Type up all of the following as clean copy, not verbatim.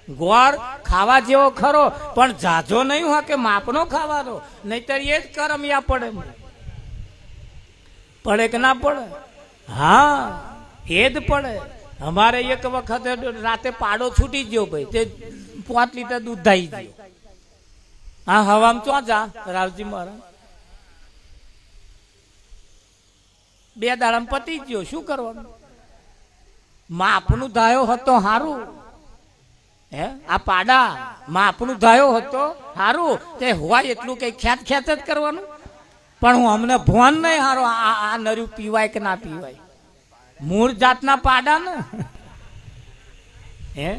ગોળ ખાવા જેવો ખરો, પણ જાજો નહીં હોય કે માપનો ખાવાનો, નહીતર એ જ કરમિયા પડે. પડે કે ના પડે? હા, એ જ પડે. અમારે એક વખત રાતે પાડો છૂટી ગયો ભાઈ, તે 5 લીટર દૂધ થઈ ગયું. હા, હવામાં ચો જા રાવજી મારા 2 દાડામાં પતી ગયો. શું કરવાનું? માપનું ધાયો હતો હારું. હે, આ પાડા માપનું ધાયો હતો હારું. તે હોય એટલું કઈ ખેત ખેત જ કરવાનું. પણ હું અમને ભોન નહીં હારો આ નર્યું પીવાય કે ના પીવાય. મૂળ જાતના પાડા ને હે,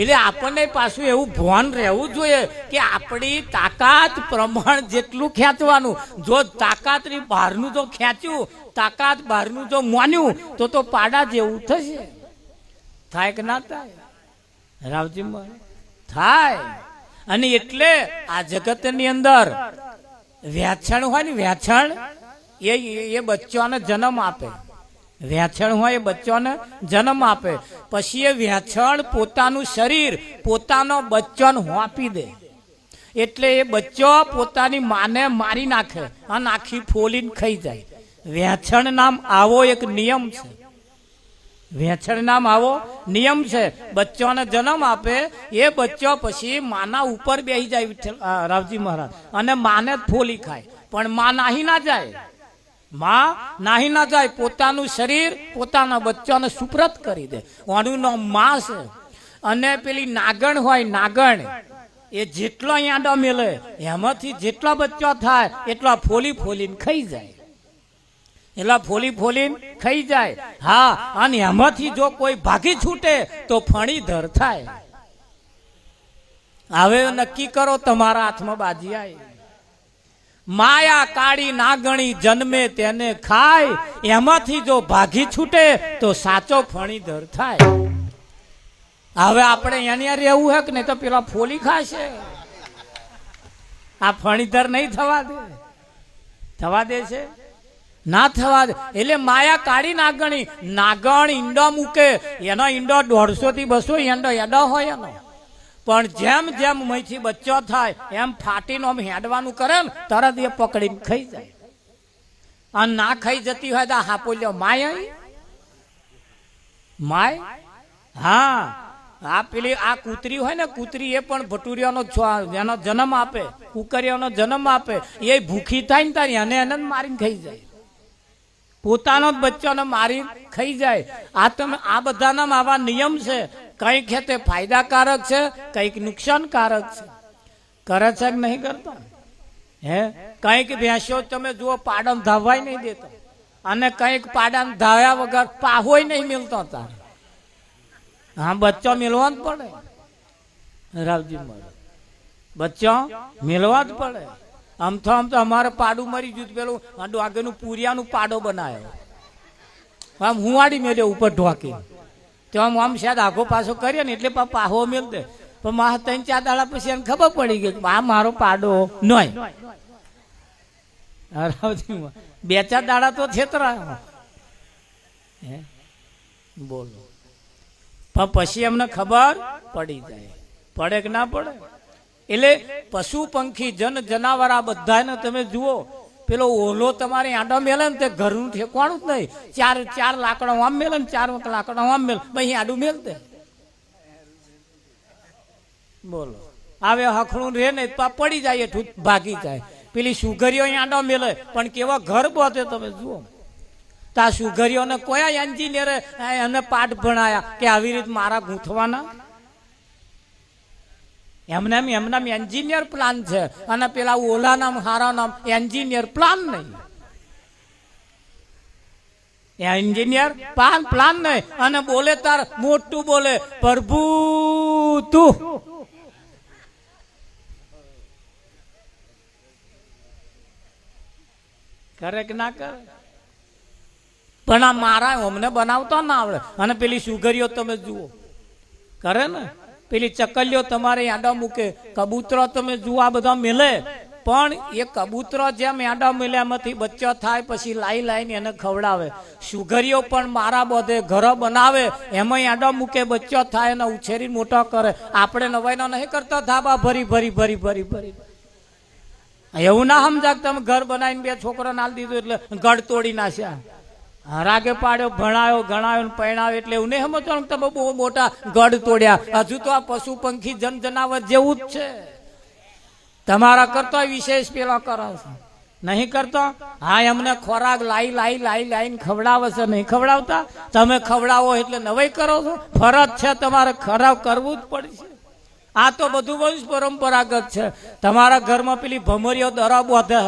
એટલે આપણને પાછું એવું ભોન રહેવું જોઈએ કે આપણી તાકાત પ્રમાણ જેટલું ખેંચવાનું. જો તાકાતની બહારનું જો ખેંચ્યું, તાકાત બહારનું જો માન્યું તો પાડા જેવું થશે. થાય કે ના થાય? રાવજી થાય. અને એટલે આ જગતની અંદર વ્યાછણ હોય ને, વ્યાછણ એ બચ્ચાને જન્મ આપે. વ્યાછણ હોય એ બચ્ચાને જન્મ આપે. પછી એ વ્યાછણ પોતાનું શરીર પોતાનો બચ્ચાને હોંપી દે. એટલે એ બચ્ચો પોતાની માને મારી નાખે અને આખી ફોલીને ખાઈ જાય. વ્યાછણ નામ આવો એક નિયમ છે. વ્યાછણ નામ આવો નિયમ છે. બચ્ચાને જન્મ આપે, એ બચ્ચો પછી માના ઉપર બેસી જાય રાવજી મહારાજ, અને માને જ ફોલી ખાય. પણ માં નાહી ના જાય. માં નાહી ના જાય. પોતાનું શરીર પોતાના બચ્ચાને સુપ્રત કરી દે. આનું નામ માં છે. અને પેલી નાગણ હોય, નાગણ એ જેટલો યાંડો મેલે એમાંથી જેટલા બચ્ચા થાય એટલા ફોલી ફોલીને ખાઈ જાય. એટલા ફોલી ફોલીને ખાઈ જાય. હા, અને એમાંથી જો કોઈ ભાગી છૂટે તો ફણીધર થાય. હવે નક્કી કરો, તમારા હાથમાં બાજી આવી. માયા કાળી નાગણી જન્મે તેને ખાય, એમાંથી જો ભાગી છૂટે તો સાચો ફણીધર થાય. હવે આપણે એની રહેવું હે કે નહીં તો પેલા ફોલી ખાશે. આ ફણીધર નહીં થવા દે. થવા દે છે? ના થવા દે. એટલે માયા કાળી નાગણી, નાગણ ઈંડો મૂકે, એનો ઈંડો 150 થી 200 ઈંડો એડો હોય એનો. પણ જેમ જેમ મહીથી બચ્ચો થાય એમ ફાટીને આમ હેડવાનું કરે ને, તરત એ પકડીને ખાઈ જાય. અને ના ખાઈ જતી હોય તો હાપોલ્યો માય આવી માય. હા, આ પેલી આ કૂતરી હોય ને, કૂતરી એ પણ ભટુરિયાનો એનો જન્મ આપે, કુકરિયાનો જન્મ આપે. એ ભૂખી થાય ને તારી એને મારીને ખાઈ જાય. પોતાનો જ બચ્ચાને મારી ખાઈ જાય. આ તમે આ બધાના આવા નિયમ છે. કઈક ખેતે ફાયદાકારક છે, કઈક નુકસાનકારક છે. કરે છે કે નહીં કરતા? હે, કઈક ભેંસો તમે જુઓ પાડાને ધાવાય નહીં દેતો, અને કઈક પાડાને ધાવ્યા વગર પાહોય નહીં મિલતો તારે. હા, બચ્ચો મિલવા જ પડે રાવજી મળે. બચ્ચો મિલવા જ પડે. આમ તો અમારે પાડું મરી ગયું. પેલું આગળનું પૂરિયાનું પાડો બનાવ્યો, આમ હુંવાડી મેળ્યો ઉપર ઢોકી. તો આમ શાયદ આખો પાછો કરીએ ને એટલે પાહો મેળ દે. પણ મારા 3-4 દાડા પછી એને ખબર પડી ગઈ આ મારો પાડો નહીં. 2-4 દાડા તો છેતરાયો. બોલો. પણ પછી એમને ખબર પડી જાય. પડે કે ના પડે? એટલે પશુ પંખી જન જનાવર આ બધાને તમે જુઓ, પેલો ઓલો તમારે આંડો મેલે ને તે ઘરનું ઠેકવાનું જ નહીં. 4 લાકડા આમ મેલે ને 4 લાકડા આમ મેલે, ભાઈ આડું મેલ દે. બોલો. હવે હખણું રે ને પડી જાય, ભાગી જાય. પેલી સુગરીઓ આંડો મેલે પણ કેવા ઘર બોતે તમે જુઓ. તો આ સુગરીઓને કોઈ એન્જિનિયરે એને પાઠ ભણાયા કે આવી રીતે મારા ગૂંથવાના? એમના એન્જિનિયર પ્લાન છે, અને પેલા ઓલા નામ હારા નામ એન્જિનિયર પ્લાન નહીં. એન્જિનિયર પ્લાન નહીં. અને બોલે તાર મોટું બોલે, પ્રભુ તું. કરે કે ના કરે? પણ આ મારા અમને બનાવતા ના આવડે. અને પેલી સુગરીઓ તમે જુઓ કરે ને, પેલી ચકલીઓ તમારે આડા મૂકે, કબૂતરો તમે જુઓ, આ બધા મેલે પણ એ કબૂતરો જેમ એડા મેલ્યામાંથી બચ્ચો થાય પછી લાઈને એને ખવડાવે. સુગરીઓ પણ મારા બધે ઘર બનાવે, એમાં એડા મૂકે, બચ્ચો થાય એને ઉછેરી મોટો કરે. આપણે નવાઈનો નહીં કરતા ધાબા ભરી ભરી ભરી ભરી ભરી. એવું ના સમજા કે તમે ઘર બનાવીને બે છોકરા નાલ દીધું એટલે ગઢ તોડી નાખ્યા. રાગે પાડ્યો, ભણાયો, ગણાયો, પરણાવ્યો એટલે એવું નહીં સમજવાનું તમે બહુ મોટા ગઢ તોડ્યા. હજુ તો આ પશુ પંખી જન જનાવર જેવું જ છે. તમારા કરતો વિશેષ પેલો કરો છો, નહીં કરતો? હા, એમને ખોરાક લાઈને ખવડાવે છે, નહીં ખવડાવતા? તમે ખવડાવો એટલે નવાઈ કરો છો. ફરજ છે તમારે, ખરાબ કરવું જ પડશે. આ તો બધું બહુ જ પરંપરાગત છે. તમારા ઘરમાં પેલી ભમરીઓ દરા બોધે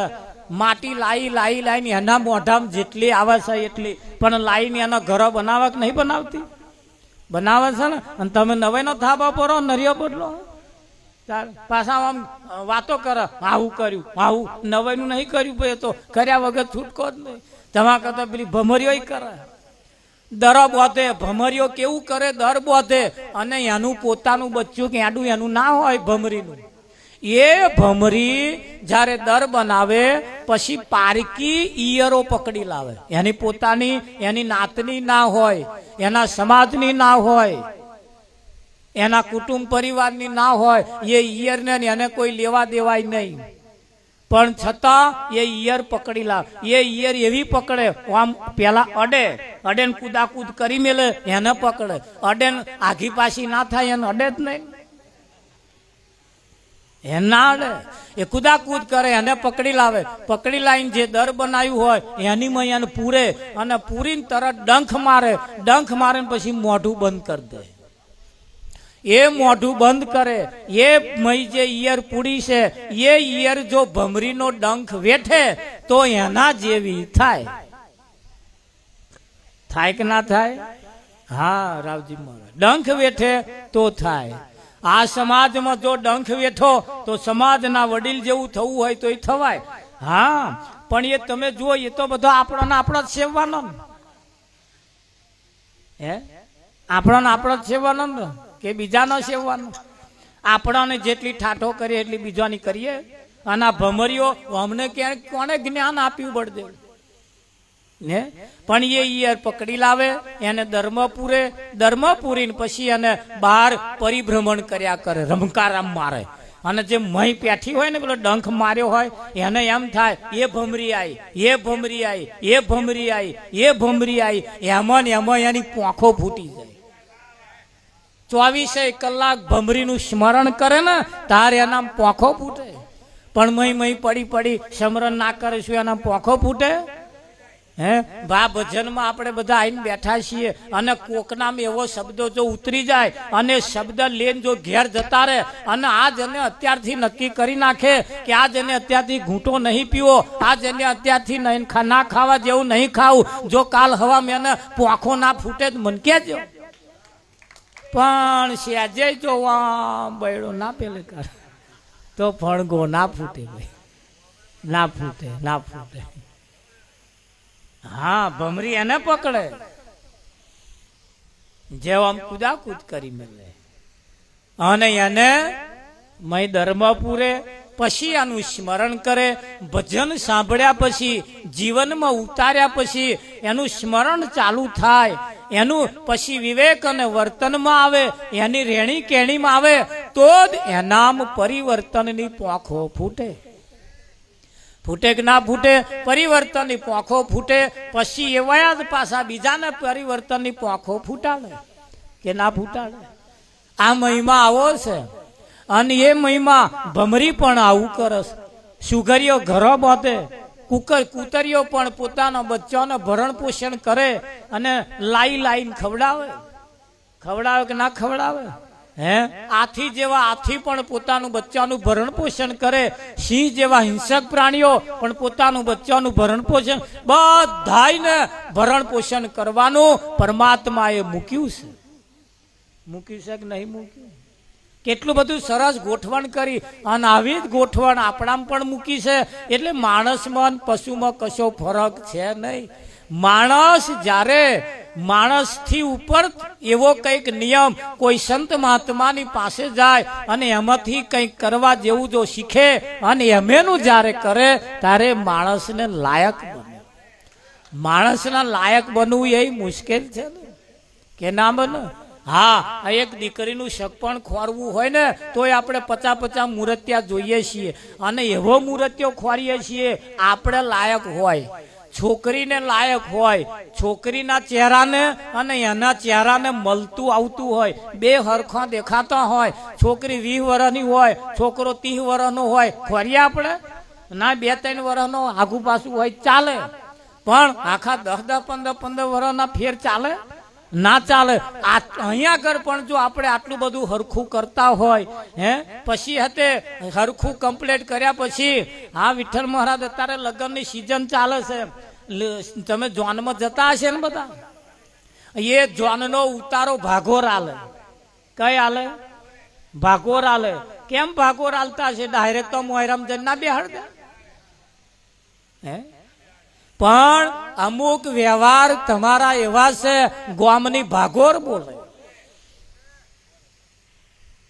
માટી લાઈને એના મોઢામાં જેટલી આવે છે એટલી, પણ લાઈને એના ઘરો બનાવવા કે નહીં બનાવતી? બનાવે છે ને. અને તમે નવાઈનો થાબા પરો, નરિયો બદલો, પાછા આમ વાતો કરે, આવું કર્યું, આવું નવાઈનું નહીં કર્યું, ભાઈ તો કર્યા વગર છૂટકો જ નહીં. તમારા કરતા પેલી ભમરીઓ કરે, દર બોધે. ભમરીઓ કેવું કરે? દર બોધે, અને એનું પોતાનું બચ્ચું કે આડું એનું ના હોય ભમરીનું. એ ભમરી જ્યારે દર બનાવે પછી પારકી ઈયરો પકડી લાવે. એની પોતાની, એની નાતની ના હોય, એના સમાજની ના હોય, એના કુટુંબ પરિવારની ના હોય. એ ઈયરને એને કોઈ લેવા દેવાય નહીં, પણ છતાં એ ઈયર પકડી લાવે. એ ઈયર એવી પકડે, આમ પેલા અડે ને કુદાકૂદ કરી મેલે, એને પકડે. અડે ને આઘી પાછી ના થાય, એને અડે જ નહીં, એના અડે. એ કુદાકૂદ કરે, એને પકડી લાવે. પકડી લાવીને જે દર બનાવ્યું હોય એની માં એને પૂરે, અને પૂરીને તરત ડંખ મારે ને પછી મોઢું બંધ કરી દે. એ મોઢું બંધ કરે, એ મય જે ઈયર પૂડી છે એ ઈયર જો ભમરીનો ડંખ વેઠે તો એના જેવી થાય. થાય કે ના થાય? હા રાવજી મહારાજ, ડંખ વેઠે તો થાય. આ સમાજમાં જો ડંખ વેઠો તો સમાજના વડીલ જેવું થવું હોય તો એ થવાય. હા, પણ એ તમે જુઓ, એ તો બધો આપણો જ સેવવાનો ને. હે, આપણો જ સેવવાનો ને કે બીજાનો સેવવાનો? આપણાને જેટલી ઠાઠો કરીએ એટલી બીજાની કરીએ. અને આ ભમરીઓ અમને ક્યાંક કોને જ્ઞાન આપ્યું બળદેવ ને? પણ એ ઈયર પકડી લાવે, એને ધર્મ પૂરીને પછી એને બહાર પરિભ્રમણ કર્યા કરે, રમકારામ મારે. અને જે મહી પેઠી હોય ને, પેલો ડંખ માર્યો હોય, એને એમ થાય એ ભમરી આવી. એમાં એની પોંખો ફૂટી જાય. 24 કલાક ભમરીનું સ્મરણ કરે ને તારે એના પોંખો ફૂટે. પણ મહી પડી સ્મરણ ના કરે, શું એના પોંખો ફૂટે? હે ભા, ભજનમાં આપણે બધા આવીને બેઠા છીએ અને કોકનામાં એવો શબ્દો જો ઉતરી જાય અને શબ્દ લઈને જો ઘેર જતા રહે, અને આજ એને અત્યારથી નક્કી કરી નાખે કે આજ એને અત્યારથી ઘૂંટો નહીં પીવો, આજ એને અત્યારથી ના ખાવા જેવું નહીં ખાવું, જો કાલ હવામાં એને પોંખો ના ફૂટે જ મન કહેજો. પણ સેજે જો બૈડો ના પેલે કરે તો ફણગો ના ફૂટે, ભાઈ ના ફૂટે. હા, ભમરી એને પકડે, જેવો આમ કુદાકૂદ કરી મેલે, અને એને મય ધર્મ પૂરે. પછી આનું સ્મરણ કરે, ભજન સાંભળ્યા પછી, જીવનમાં ઉતાર્યા પછી એનું સ્મરણ ચાલુ થાય, એનું પછી વિવેક અને વર્તનમાં આવે, એની રેણી કેણીમાં આવે, તો જ એનામ પરિવર્તનની પોંખો ફૂટે. ફૂટે કે ના ફૂટે? પરિવર્તનની પોંખો ફૂટે. પછી એવા જ પાછા બીજાને પરિવર્તનની પોંખો ફૂટાડે કે ના ફૂટાડે? આ મહિમા આવો છે. અને એ મહિમા ભમરી પણ આવું કરે. સુગરીઓ ઘરો બાંધે, કૂતરીઓ પણ પોતાના બચ્ચાને ભરણ પોષણ કરે અને લાઈને ખવડાવે કે ના ખવડાવે? હે, આથી જેવા આથી પણ પોતાનું બચ્ચાનું ભરણ પોષણ કરે. સિંહ જેવા હિંસક પ્રાણીઓ પણ પોતાનું બચ્ચાનું ભરણ પોષણ, બધાને ભરણ પોષણ કરવાનું પરમાત્માએ મૂક્યું છે કે નહીં મૂક્યું? કેટલું બધું સરસ ગોઠવણ કરી, અને આવી જ ગોઠવણ આપણામાં પણ મૂકી છે. એટલે માણસમાં પશુમાં કશો ફરક છે નહીં. માણસ જ્યારે માણસથી ઉપર એવો કંઈક નિયમ કોઈ સંત મહાત્માની પાસે જાય અને એમાંથી કંઈક કરવા જેવું જો શીખે અને એમેનું જ્યારે કરે ત્યારે માણસને લાયક બને. માણસના લાયક બનવું એ મુશ્કેલ છે ને કે ના બને? હા, એક દીકરીનું શકપણ ખોરવું હોય ને તોય આપણે 50 મૂર્તિયા જોઈએ છીએ અને એવો મૂર્તિઓ ખોરીએ છીએ આપણે લાયક હોય. છોકરીને લાયક હોય, છોકરીના ચહેરાને અને એના ચહેરાને મળતું આવતું હોય, બે હરખા દેખાતા હોય. છોકરી 20 વર્ષની હોય, છોકરો 30 વર્ષનો હોય, ખોરીએ આપણે ના? 2-3 વર્ષનો આઘું પાછું હોય ચાલે, પણ આખા 10-15 વર્ષના ફેર ચાલે ના? ચાલે. અહીંયા આગળ પણ જો આપણે આટલું બધું હરખું કરતા હોય પછી હતે હરખું કમ્પ્લીટ કર્યા પછી હા વિઠ્ઠલ મહારાજ અત્યારે લગ્નની સિઝન ચાલે છે, તમે જોનમાં જતા હશે ને બધા? એ જોનનો ઉતારો ભાગોર આલે. કઈ આલે? ભાગોર આલે. કેમ ભાગોર આલતા છે? ડાયરેક્ટ તો મોહરમ જઈને ના બેહાડ દે. પણ અમુક વ્યવહાર તમારા એવા છે ગામની ભાગોર બોલે,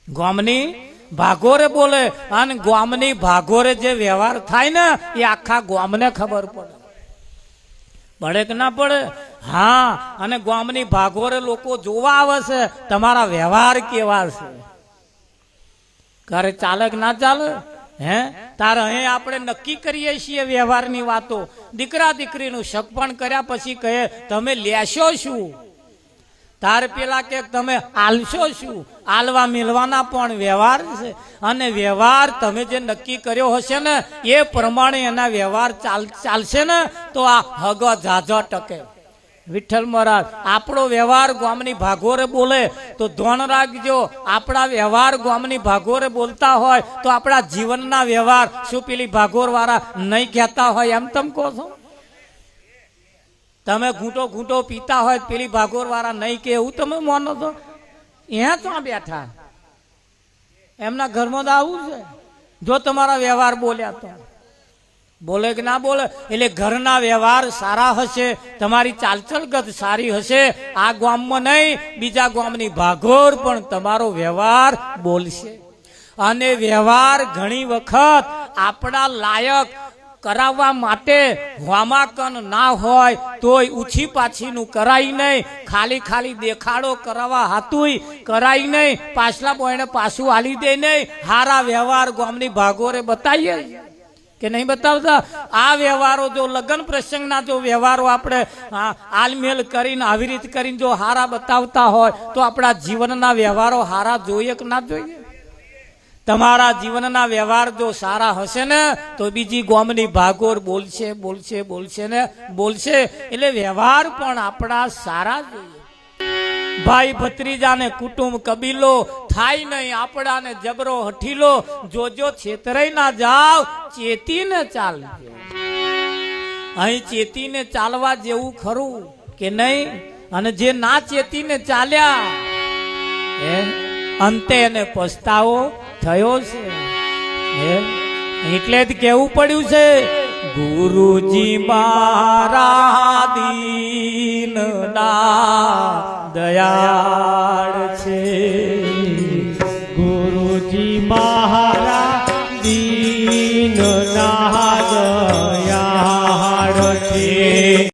ગામની ભાગોરે બોલે અને ગામની ભાગોરે જે વ્યવહાર થાય ને એ આખા ગામને ખબર પડે કે ના પડે? હા, અને ગામની ભાગોરે લોકો જોવા આવે છે તમારા વ્યવહાર કેવા છે. ઘરે ચાલે કે ના ચાલે? તારે અહીં આપણે નક્કી કરીએ છીએ વ્યવહારની વાતો. દીકરા દીકરીનું શકપણ કર્યા પછી કહે તમે લેશો શું? તારે પેલા કે તમે આલશો શું? આલવા મિલવાના પણ વ્યવહાર છે અને વ્યવહાર તમે જે નક્કી કર્યો હશે ને એ પ્રમાણે એના વ્યવહાર ચાલશે ને તો આ હગો ઝાઝો ટકે. વિઠ્ઠલ મહારાજ આપણો વ્યવહાર ગામની ભાગોરે બોલે તો ધોન રાખજો. આપણા વ્યવહાર ગામની ભાગોરે બોલતા હોય તો આપણા જીવનના વ્યવહાર શું પેલી ભાગોર વાળા નહીં કહેતા હોય એમ તમે કહો છો? તમે ઘૂંટો પીતા હોય પેલી ભાગોર વાળા નહીં કે એવું તમે માનો છો? ત્યાં તો બેઠા એમના ઘરમાં તો આવું છે. જો તમારા વ્યવહાર બોલ્યા તો બોલે કે ના બોલે? એટલે ઘરના વ્યવહાર સારા હશે, તમારી ચાલચલગત સારી હશે, આ ગામમાં નહીં બીજા ગામની ભાગોર પણ તમારો વ્યવહાર બોલશે. અને વ્યવહાર ઘણી વખત આપણા લાયક કરાવવા માટે વામાકન ના હોય તોય ઉછી પાછીનું કરાય નહીં, ખાલી દેખાડો કરાવવા હાતુંય કરાય નહીં, પાછલા બોયને પાછું આલી દે નહીં. હારા વ્યવહાર ગામની ભાગોરે બતાવીએ કે નહીં બતાવતા? આ વ્યવહારો જો લગ્ન પ્રસંગના જો વ્યવહારો આપણે આલમેલ કરીને આવી રીતે કરીને જો હારા બતાવતા હોય તો આપણા જીવનના વ્યવહારો હારા જોઈએ કે ના જોઈએ? તમારા જીવનના વ્યવહાર જો સારા હશે ને તો બીજી ગામની ભાગોર બોલશે ને બોલશે. એટલે વ્યવહાર પણ આપણા સારા જોઈએ. ભાઈ ભત્રીજાને કુટુંબ કબીલો થાય નહીં આપણાને જબરો હઠીલો. જોજો છેતરાઈ ના જાવ, ચેતીને ચાલજો. અહીં ચેતીને ચાલવા જેવું ખરું કે નહીં? અને જે ના ચેતીને ચાલ્યા અંતે એને પસ્તાવો થયો છે. એટલે જ કેવું પડ્યું છે ગુરુજી મારા દીનના દયાળ છે. ગુરુજી